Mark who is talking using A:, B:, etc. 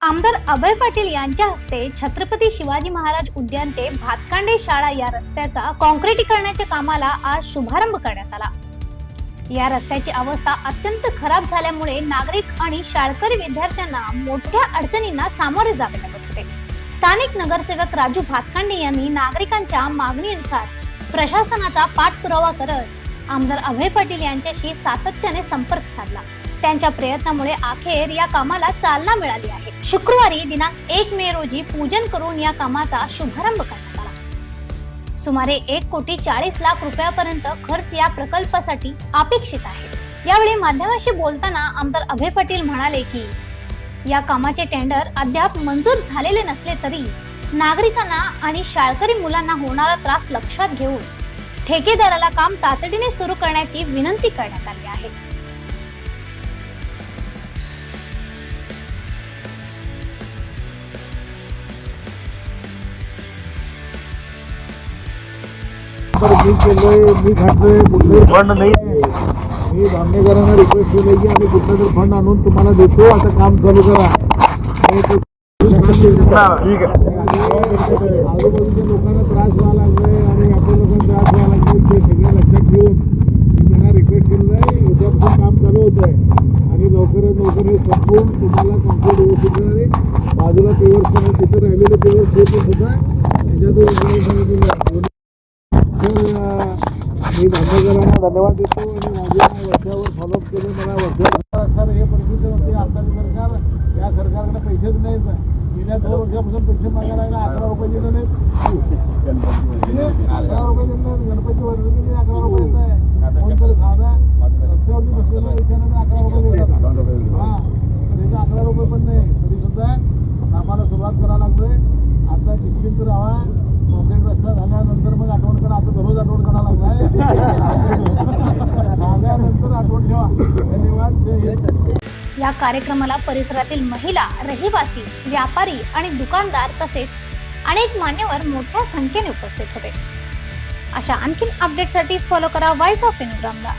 A: आमदार अभय पाटील यांच्या हस्ते छत्रपती शिवाजी महाराज उद्यान ते भातकांडे शाळा या रस्त्याचा काँक्रिटीकरणाच्या कामाला आज शुभारंभ करण्यात आला। या रस्त्याची अवस्था अत्यंत खराब झाल्यामुळे नागरिक आणि शाळकरी विद्यार्थ्यांना मोठ्या अडचणींना सामोरे जावे लागत होते। स्थानिक नगरसेवक राजू भातकांडे यांनी नागरिकांच्या मागणीनुसार प्रशासनाचा पाठपुरावा करत आमदार अभय पाटील यांच्याशी सातत्याने संपर्क साधला। त्यांच्या प्रयत्नामुळे अखेर या कामाला चालना मिळाली आहे। शुक्रवारी दिनांक 1 मे रोजी पूजन करून या कामाचा शुभारंभ करण्यात आला। सुमारे 1,40,00,000 रुपयापर्यंत खर्च या प्रकल्पासाठी अपेक्षित आहे। यावेळी माध्यमांशी बोलताना आमदार अभय पाटील म्हणाले की या कामाचे टेंडर अद्याप मंजूर झालेले नसले तरी नागरिकांना आणि शाळकरी मुलांना होणारा त्रास लक्षात घेऊन ठेकेदाराला काम तातडीने सुरू करण्याची विनंती करण्यात आली आहे।
B: मी घातलोय कुठलंही फंड नाही। मी धामणेकरांना रिक्वेस्ट केली की आम्ही कुठलं तर फंड आणून तुम्हाला देतो, आता काम चालू करा। ठीक आहे। आजूबाजूच्या लोकांना त्रास व्हायला लागलाय आणि व्यापारी लोकांना त्रास व्हायला लागले, ते सगळं लक्षात घेऊन मी त्यांना रिक्वेस्ट केलेलं आहे। उद्यापासून काम चालू होत आहे आणि लवकरात लवकर हे संपवून तुम्हाला कॉन्क्रीट व्यवस्थित करणारे बाजूला पेवर्स तिथं राहिलेले पेवर्स देतो सुद्धा त्याच्यातून सांगितलेलं। मी धामणेकरांना धन्यवाद देतो आणि माझ्या वर्षावर फॉलोअप केले। मला वर्षावर हे परिस्थिती होते, आताचं सरकार या सरकारकडे पैसेच नाहीत। गेल्या 2 वर्षापासून पैसे मागायला 11 रुपये दिले नाहीत। 11 रुपये दिले, गणपती वर्षी 11 रुपये येत आहे। कोणतरी साधा रस्त्यावरती बसलेला विचाराने 11 रुपये देतात। हा, त्याचे 11 रुपये पण नाही, तरी सुद्धा कामाला सुरुवात करायला लागलोय। आता निश्चिंत राहा, कॉन्क्रीट रस्ता झाल्यानंतर मग आठवण करा। आता दररोज आठवण करायला लागलाय, झाल्यानंतर आठवण ठेवा। धन्यवाद।
A: या कार्यक्रमाला परिसरातील महिला, रहिवासी, व्यापारी आणि दुकानदार तसेच अनेक मान्यवर मोठ्या संख्येने उपस्थित होते। अशा आणखीन अपडेटसाठी फॉलो करा व्हॉइस ऑफ इंग्रमला।